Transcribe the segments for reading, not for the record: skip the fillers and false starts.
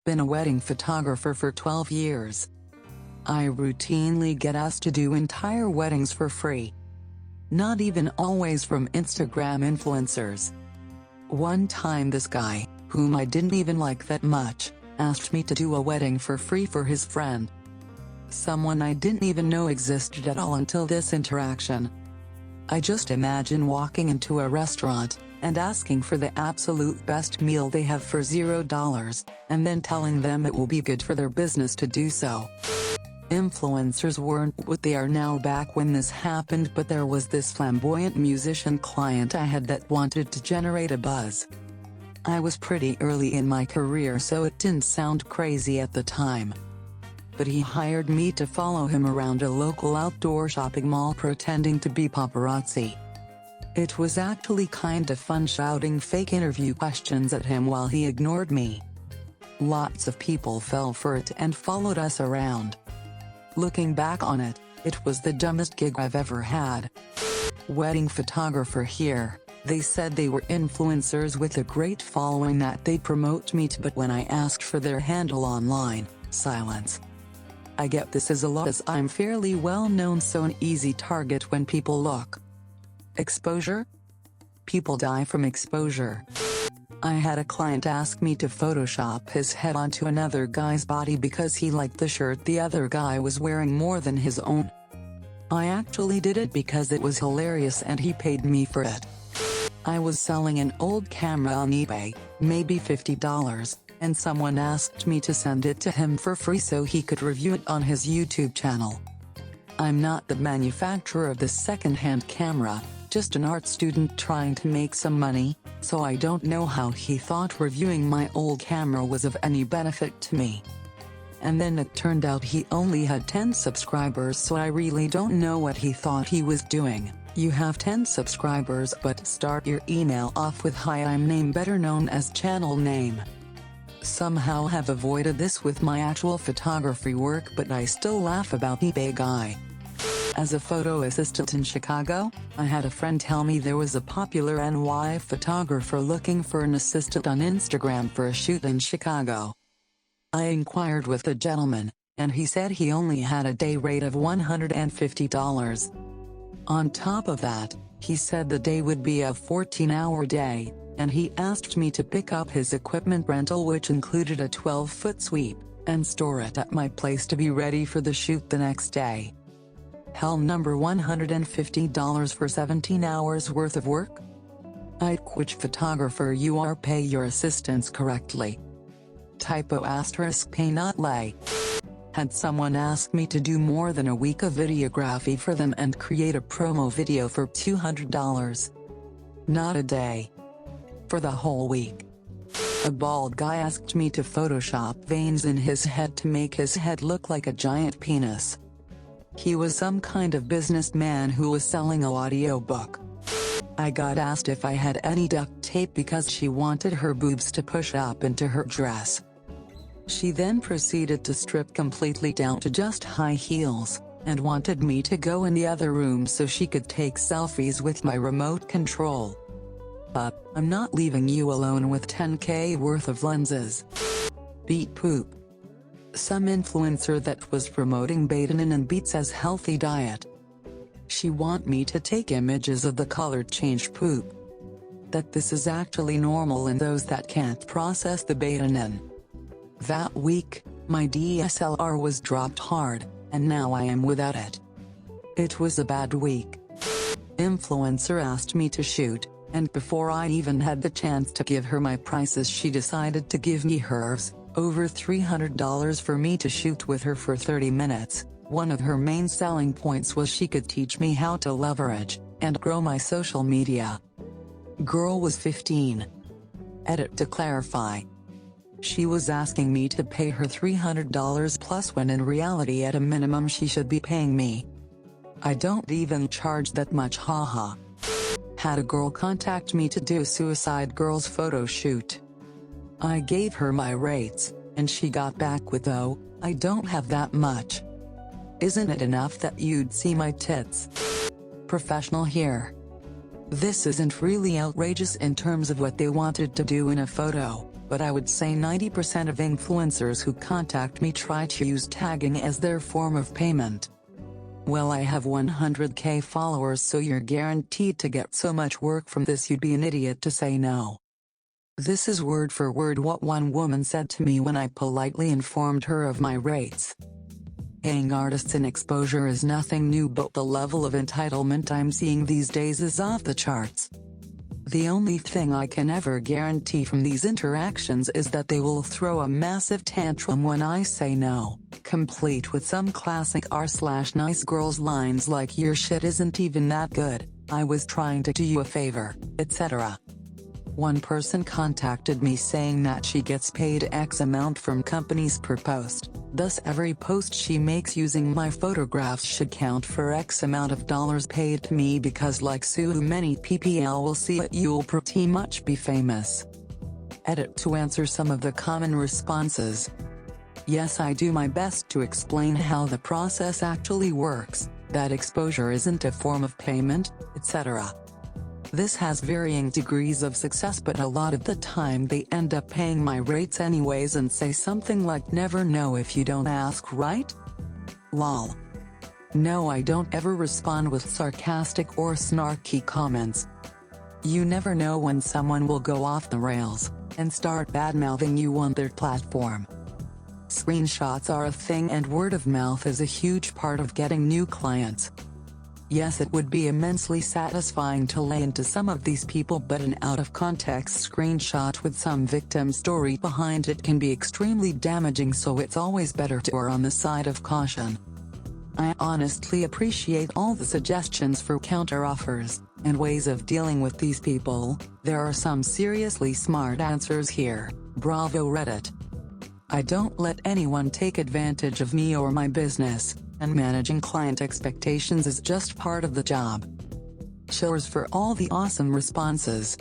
been a wedding photographer for 12 years. I routinely get asked to do entire weddings for free. Not even always from Instagram influencers. One time this guy, whom I didn't even like that much, asked me to do a wedding for free for his friend. Someone I didn't even know existed at all until this interaction. I just imagine walking into a restaurant and asking for the absolute best meal they have for $0, and then telling them it will be good for their business to do so. Influencers weren't what they are now back when this happened, but there was this flamboyant musician client I had that wanted to generate a buzz. I was pretty early in my career, so it didn't sound crazy at the time. But he hired me to follow him around a local outdoor shopping mall pretending to be paparazzi. It was actually kinda fun shouting fake interview questions at him while he ignored me. Lots of people fell for it and followed us around. Looking back on it, it was the dumbest gig I've ever had. Wedding photographer here, they said they were influencers with a great following that they'd promote me to, but when I asked for their handle online, silence. I get this as a lot as I'm fairly well known, so an easy target when people look. Exposure? People die from exposure. I had a client ask me to Photoshop his head onto another guy's body because he liked the shirt the other guy was wearing more than his own. I actually did it because it was hilarious and he paid me for it. I was selling an old camera on eBay, maybe $50, and someone asked me to send it to him for free so he could review it on his YouTube channel. I'm not the manufacturer of this second-hand camera, just an art student trying to make some money, so I don't know how he thought reviewing my old camera was of any benefit to me. And then it turned out he only had 10 subscribers, so I really don't know what he thought he was doing. You have 10 subscribers, but start your email off with "Hi, I'm name," better known as channel name. Somehow have avoided this with my actual photography work, but I still laugh about eBay guy. As a photo assistant in Chicago, I had a friend tell me there was a popular NY photographer looking for an assistant on Instagram for a shoot in Chicago. I inquired with the gentleman, and he said he only had a day rate of $150. On top of that, he said the day would be a 14-hour day, and he asked me to pick up his equipment rental, which included a 12-foot sweep, and store it at my place to be ready for the shoot the next day. Hell, number $150 for 17 hours worth of work? Which photographer you are, pay your assistants correctly. Typo * pay not lay. Had someone asked me to do more than a week of videography for them and create a promo video for $200. Not a day. For the whole week. A bald guy asked me to Photoshop veins in his head to make his head look like a giant penis. He was some kind of businessman who was selling an audiobook. I got asked if I had any duct tape because she wanted her boobs to push up into her dress. She then proceeded to strip completely down to just high heels, and wanted me to go in the other room so she could take selfies with my remote control. But I'm not leaving you alone with 10K worth of lenses. Beet poop. Some influencer that was promoting Betanin and beets as healthy diet. She want me to take images of the color change poop. That this is actually normal in those that can't process the Betanin. That week, my DSLR was dropped hard, and now I am without it. It was a bad week. Influencer asked me to shoot, and before I even had the chance to give her my prices, she decided to give me hers, over $300 for me to shoot with her for 30 minutes. One of her main selling points was she could teach me how to leverage and grow my social media. Girl was 15. Edit to clarify. She was asking me to pay her $300 plus, when in reality at a minimum she should be paying me. I don't even charge that much, haha. Had a girl contact me to do Suicide Girls photo shoot. I gave her my rates, and she got back with, "Oh, I don't have that much. Isn't it enough that you'd see my tits?" Professional here. This isn't really outrageous in terms of what they wanted to do in a photo. but I would say 90% of influencers who contact me try to use tagging as their form of payment. Well, I have 100k followers, so you're guaranteed to get so much work from this, you'd be an idiot to say no. This is word for word what one woman said to me when I politely informed her of my rates. Paying artists in exposure is nothing new, but the level of entitlement I'm seeing these days is off the charts. The only thing I can ever guarantee from these interactions is that they will throw a massive tantrum when I say no, complete with some classic r/nice girls lines like "your shit isn't even that good, I was trying to do you a favor," etc. One person contacted me saying that she gets paid X amount from companies per post, thus every post she makes using my photographs should count for X amount of dollars paid to me, because like so many PPL will see it, you'll pretty much be famous. Edit to answer some of the common responses. Yes, I do my best to explain how the process actually works, that exposure isn't a form of payment, etc. This has varying degrees of success, but a lot of the time they end up paying my rates anyways and say something like "never know if you don't ask, right?" Lol. No, I don't ever respond with sarcastic or snarky comments. You never know when someone will go off the rails and start bad-mouthing you on their platform. Screenshots are a thing, and word of mouth is a huge part of getting new clients. Yes, it would be immensely satisfying to lay into some of these people, but an out-of-context screenshot with some victim story behind it can be extremely damaging, so it's always better to err on the side of caution. I honestly appreciate all the suggestions for counter-offers and ways of dealing with these people. There are some seriously smart answers here. Bravo, Reddit. I don't let anyone take advantage of me or my business, and managing client expectations is just part of the job. Cheers for all the awesome responses.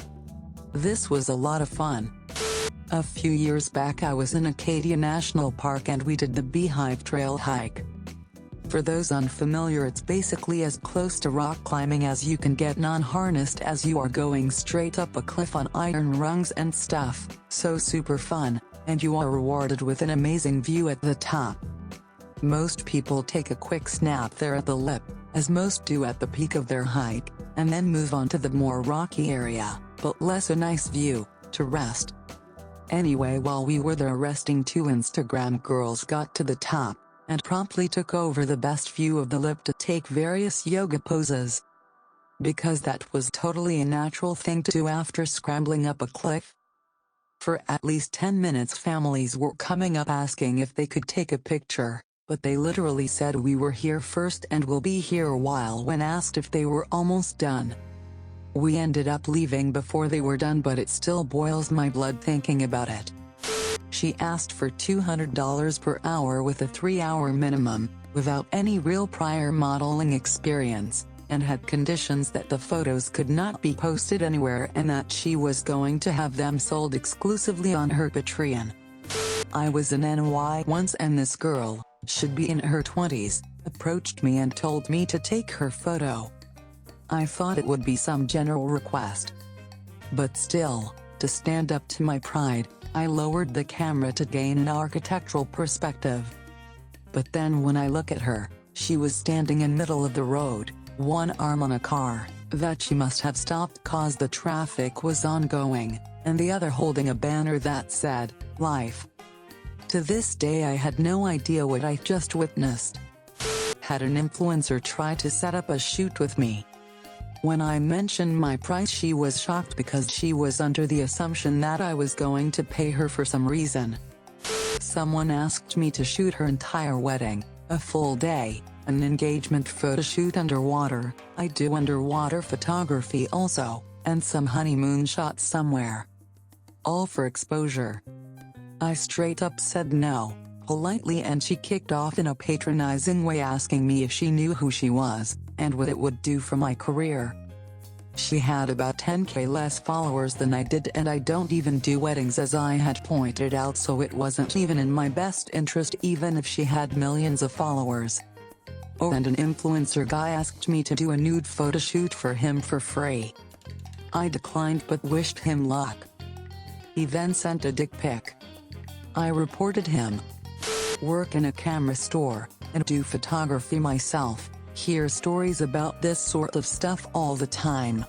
This was a lot of fun. A few years back I was in Acadia National Park and we did the Beehive Trail hike. For those unfamiliar, it's basically as close to rock climbing as you can get non-harnessed, as you are going straight up a cliff on iron rungs and stuff, so super fun, and you are rewarded with an amazing view at the top. Most people take a quick snap there at the lip, as most do at the peak of their hike, and then move on to the more rocky area, but less a nice view, to rest. Anyway, while we were there resting, two Instagram girls got to the top, and promptly took over the best view of the lip to take various yoga poses. Because that was totally a natural thing to do after scrambling up a cliff. For at least 10 minutes families were coming up asking if they could take a picture. But they literally said we were here first and will be here a while when asked if they were almost done. We ended up leaving before they were done, but it still boils my blood thinking about it. She asked for $200 per hour with a 3-hour minimum, without any real prior modeling experience, and had conditions that the photos could not be posted anywhere and that she was going to have them sold exclusively on her Patreon. I was in NY once and this girl, should be in her 20s, approached me and told me to take her photo. I thought it would be some general request. But still, to stand up to my pride, I lowered the camera to gain an architectural perspective. But then when I look at her, she was standing in middle of the road, one arm on a car that she must have stopped cause the traffic was ongoing, and the other holding a banner that said, "Life." To this day I had no idea what I just witnessed. Had an influencer try to set up a shoot with me. When I mentioned my price, she was shocked because she was under the assumption that I was going to pay her for some reason. Someone asked me to shoot her entire wedding, a full day, an engagement photo shoot underwater, I do underwater photography also, and some honeymoon shots somewhere. All for exposure. I straight up said no, politely, and she kicked off in a patronizing way asking me if she knew who she was, and what it would do for my career. She had about 10k less followers than I did, and I don't even do weddings as I had pointed out, so it wasn't even in my best interest even if she had millions of followers. Oh, and an influencer guy asked me to do a nude photo shoot for him for free. I declined but wished him luck. He then sent a dick pic. I reported him. Work in a camera store, and do photography myself, hear stories about this sort of stuff all the time.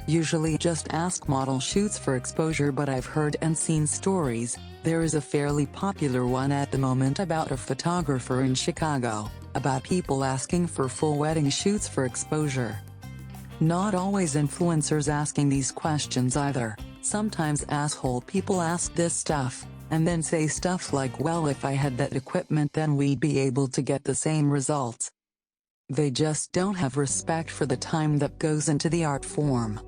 Usually just ask model shoots for exposure, but I've heard and seen stories. There is a fairly popular one at the moment about a photographer in Chicago, about people asking for full wedding shoots for exposure. Not always influencers asking these questions either. Sometimes asshole people ask this stuff, and then say stuff like, well, if I had that equipment then we'd be able to get the same results. They just don't have respect for the time that goes into the art form.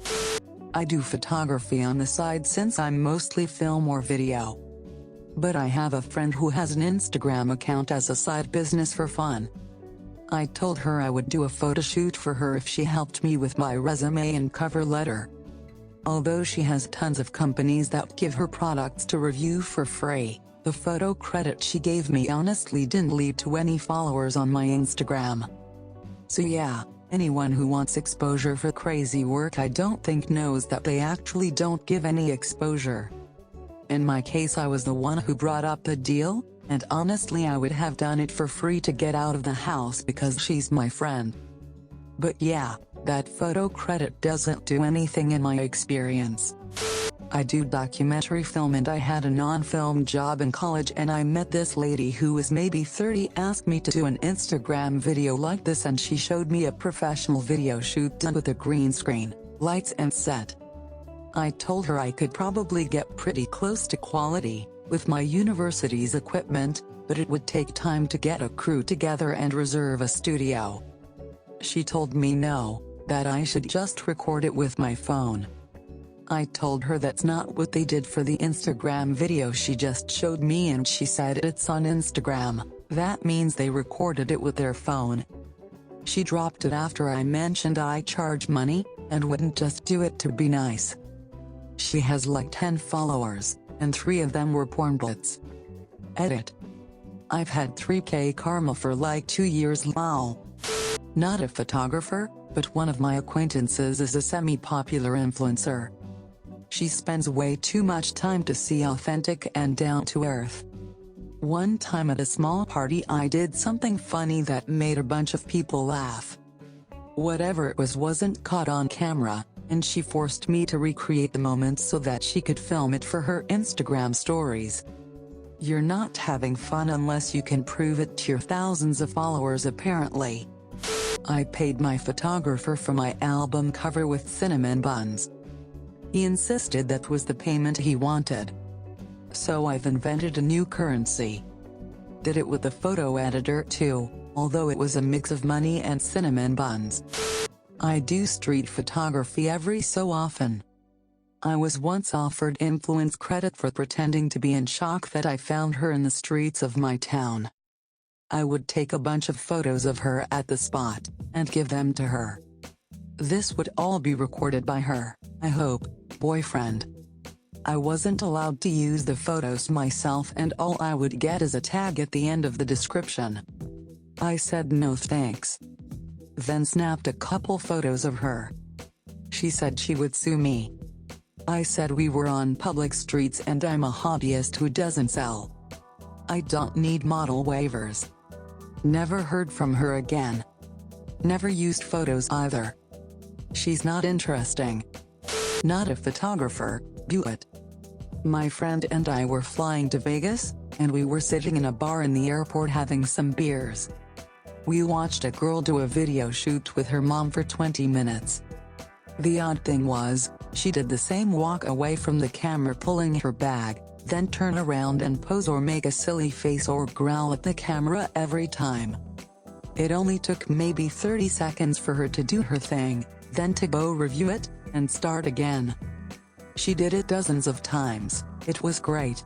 I do photography on the side since I'm mostly film or video. But I have a friend who has an Instagram account as a side business for fun. I told her I would do a photo shoot for her if she helped me with my resume and cover letter. Although she has tons of companies that give her products to review for free, the photo credit she gave me honestly didn't lead to any followers on my Instagram. So yeah, anyone who wants exposure for crazy work I don't think knows that they actually don't give any exposure. In my case I was the one who brought up the deal, and honestly I would have done it for free to get out of the house because she's my friend. But yeah, that photo credit doesn't do anything in my experience. I do documentary film and I had a non-film job in college, and I met this lady who was maybe 30, asked me to do an Instagram video like this, and she showed me a professional video shoot done with a green screen, lights and set. I told her I could probably get pretty close to quality with my university's equipment, but it would take time to get a crew together and reserve a studio. She told me no, that I should just record it with my phone. I told her that's not what they did for the Instagram video she just showed me, and she said it's on Instagram, that means they recorded it with their phone. She dropped it after I mentioned I charge money, and wouldn't just do it to be nice. She has like 10 followers, and 3 of them were porn bots. Edit. I've had 3K karma for like 2 years lol. Not a photographer, but one of my acquaintances is a semi-popular influencer. She spends way too much time to see authentic and down-to-earth. One time at a small party I did something funny that made a bunch of people laugh. Whatever it was wasn't caught on camera, and she forced me to recreate the moment so that she could film it for her Instagram stories. You're not having fun unless you can prove it to your thousands of followers apparently. I paid my photographer for my album cover with cinnamon buns. He insisted that was the payment he wanted. So I've invented a new currency. Did it with a photo editor too, although it was a mix of money and cinnamon buns. I do street photography every so often. I was once offered influence credit for pretending to be in shock that I found her in the streets of my town. I would take a bunch of photos of her at the spot, and give them to her. This would all be recorded by her, I hope, boyfriend. I wasn't allowed to use the photos myself, and all I would get is a tag at the end of the description. I said no thanks. Then snapped a couple photos of her. She said she would sue me. I said we were on public streets and I'm a hobbyist who doesn't sell. I don't need model waivers. Never heard from her again. Never used photos either. She's not interesting. Not a photographer, do it. My friend and I were flying to Vegas, and we were sitting in a bar in the airport having some beers. We watched a girl do a video shoot with her mom for 20 minutes. The odd thing was, she did the same walk away from the camera pulling her bag, then turn around and pose or make a silly face or growl at the camera every time. It only took maybe 30 seconds for her to do her thing, then to go review it, and start again. She did it dozens of times. It was great.